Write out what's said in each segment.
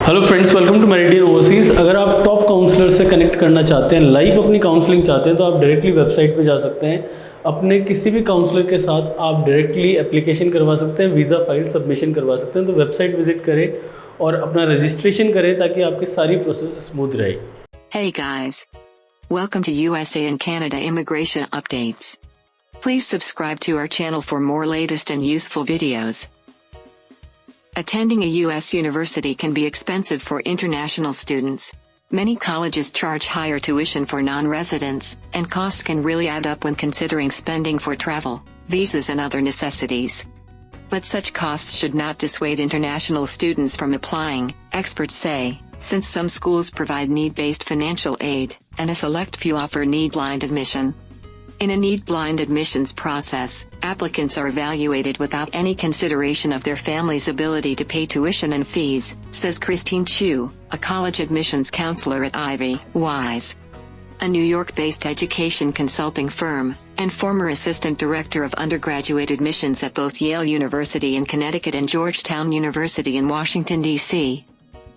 Hello friends, welcome to meridian overseas. अगर आप top counsellor से कनेक्ट करना चाहते हैं, लाइव अपनी काउंसलिंग चाहते हैं, तो आप डायरेक्टली वेबसाइट पे जा सकते हैं। अपने किसी भी काउंसलर के साथ आप डायरेक्टली एप्लीकेशन करवा सकते हैं, वीज़ा फाइल सबमिशन करवा सकते हैं। तो वेबसाइट विजिट करें और अपना रजिस्ट्रेशन करें ताकि आपकी सारी प्रोसेस स्मूथ रहे। Hey guys. Welcome to USA and Canada immigration updates. Please subscribe to our channel for more latest and useful videos. Attending a U.S. university can be expensive for international students. Many colleges charge higher tuition for non-residents, and costs can really add up when considering spending for travel, visas and other necessities. But such costs should not dissuade international students from applying, experts say, since some schools provide need-based financial aid, and a select few offer need-blind admission. In a need-blind admissions process, applicants are evaluated without any consideration of their family's ability to pay tuition and fees, says Christine Chu, a college admissions counselor at Ivy Wise, a New York-based education consulting firm, and former assistant director of undergraduate admissions at both Yale University in Connecticut and Georgetown University in Washington, D.C.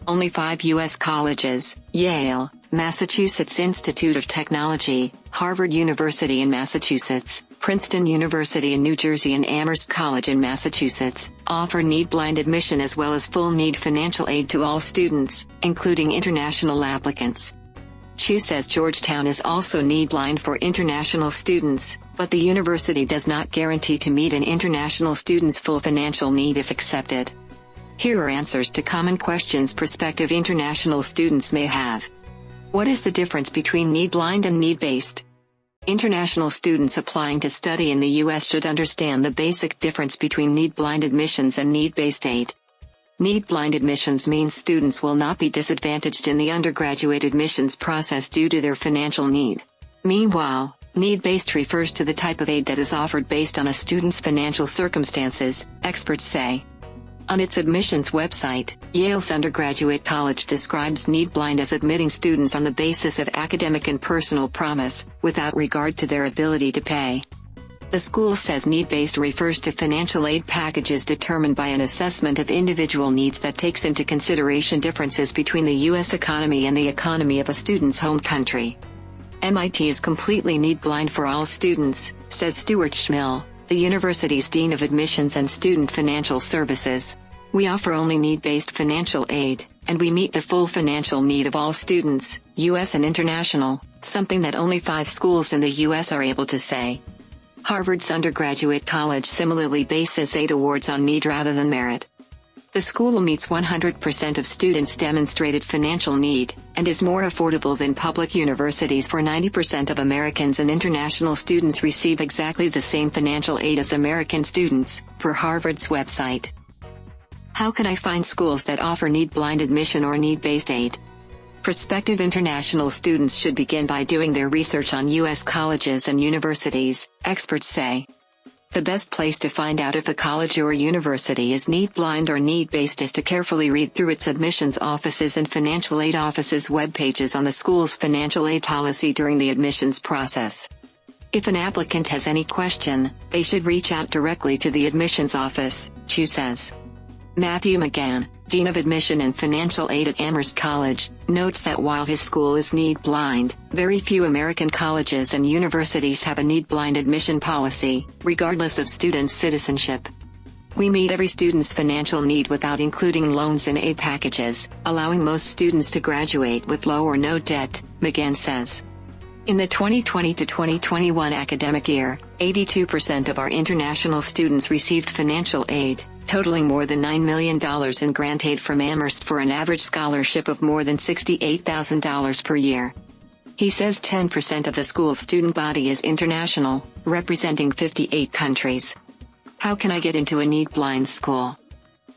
Only 5 U.S. colleges, Yale, Massachusetts Institute of Technology, Harvard University in Massachusetts, Princeton University in New Jersey and Amherst College in Massachusetts, offer need-blind admission as well as full need financial aid to all students, including international applicants. Chu says Georgetown is also need-blind for international students, but the university does not guarantee to meet an international student's full financial need if accepted. Here are answers to common questions prospective international students may have. What is the difference between need-blind and need-based? International students applying to study in the U.S. should understand the basic difference between need-blind admissions and need-based aid. Need-blind admissions means students will not be disadvantaged in the undergraduate admissions process due to their financial need. Meanwhile, need-based refers to the type of aid that is offered based on a student's financial circumstances, experts say. On its admissions website, Yale's undergraduate college describes need-blind as admitting students on the basis of academic and personal promise, without regard to their ability to pay. The school says need-based refers to financial aid packages determined by an assessment of individual needs that takes into consideration differences between the U.S. economy and the economy of a student's home country. MIT is completely need-blind for all students, says Stuart Schmill, the university's Dean of Admissions and Student Financial Services. We offer only need-based financial aid, and we meet the full financial need of all students, U.S. and international, something that only 5 schools in the U.S. are able to say. Harvard's undergraduate college similarly bases aid awards on need rather than merit. The school meets 100% of students' demonstrated financial need, and is more affordable than public universities for 90% of Americans, and international students receive exactly the same financial aid as American students, per Harvard's website. How can I find schools that offer need-blind admission or need-based aid? Prospective international students should begin by doing their research on U.S. colleges and universities, experts say. The best place to find out if a college or university is need-blind or need-based is to carefully read through its admissions offices and financial aid offices' web pages on the school's financial aid policy during the admissions process. If an applicant has any question, they should reach out directly to the admissions office, Chu says. Matthew McGann, Dean of Admission and Financial Aid at Amherst College, notes that while his school is need-blind, very few American colleges and universities have a need-blind admission policy, regardless of students' citizenship. We meet every student's financial need without including loans and aid packages, allowing most students to graduate with low or no debt, McGann says. In the 2020 to 2021 academic year, 82% of our international students received financial aid, totaling more than $9 million in grant aid from Amherst for an average scholarship of more than $68,000 per year. He says 10% of the school's student body is international, representing 58 countries. How can I get into a need-blind school?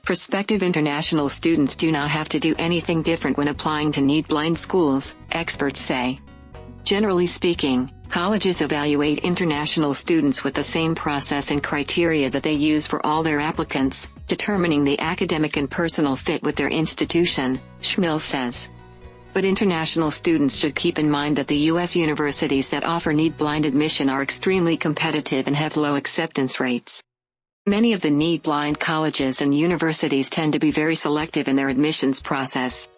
Prospective international students do not have to do anything different when applying to need-blind schools, experts say. Generally speaking, colleges evaluate international students with the same process and criteria that they use for all their applicants, determining the academic and personal fit with their institution, Schmill says. But international students should keep in mind that the U.S. universities that offer need-blind admission are extremely competitive and have low acceptance rates. Many of the need-blind colleges and universities tend to be very selective in their admissions process.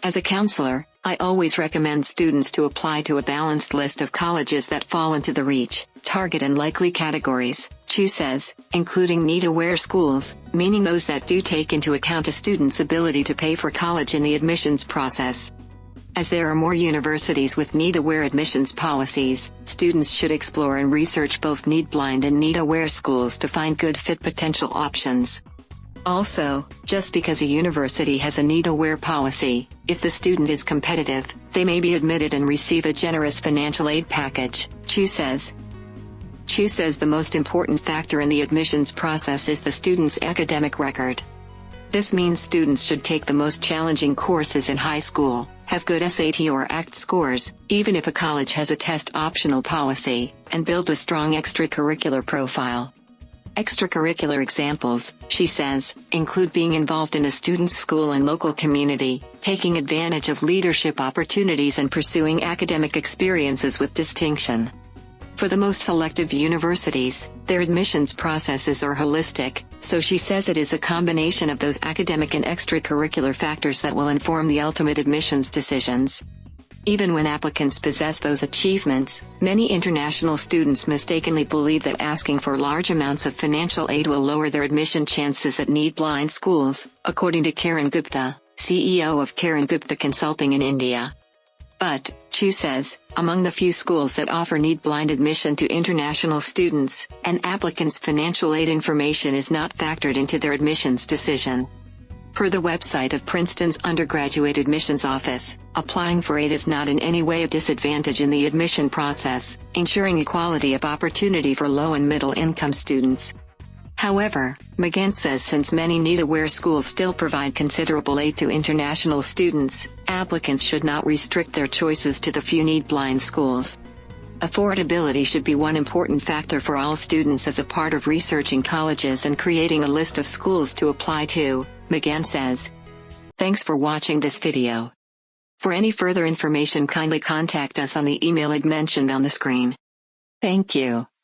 As a counselor, I always recommend students to apply to a balanced list of colleges that fall into the reach, target and likely categories, Chu says, including need-aware schools, meaning those that do take into account a student's ability to pay for college in the admissions process. As there are more universities with need-aware admissions policies, students should explore and research both need-blind and need-aware schools to find good fit potential options. Also, just because a university has a need-aware policy, if the student is competitive, they may be admitted and receive a generous financial aid package, Chu says. Chu says the most important factor in the admissions process is the student's academic record. This means students should take the most challenging courses in high school, have good SAT or ACT scores, even if a college has a test optional policy, and build a strong extracurricular profile. Extracurricular examples, she says, include being involved in a student's school and local community, taking advantage of leadership opportunities and pursuing academic experiences with distinction. For the most selective universities, their admissions processes are holistic, so she says it is a combination of those academic and extracurricular factors that will inform the ultimate admissions decisions. Even when applicants possess those achievements, many international students mistakenly believe that asking for large amounts of financial aid will lower their admission chances at need-blind schools, according to Karan Gupta, CEO of Karan Gupta Consulting in India. But, Chu says, among the few schools that offer need-blind admission to international students, an applicant's financial aid information is not factored into their admissions decision. Per the website of Princeton's undergraduate admissions office, applying for aid is not in any way a disadvantage in the admission process, ensuring equality of opportunity for low and middle-income students. However, McGann says since many need-aware schools still provide considerable aid to international students, applicants should not restrict their choices to the few need-blind schools. Affordability should be one important factor for all students as a part of researching colleges and creating a list of schools to apply to, McGann says. Thanks for watching this video. For any further information, kindly contact us on the email mentioned on the screen. Thank you.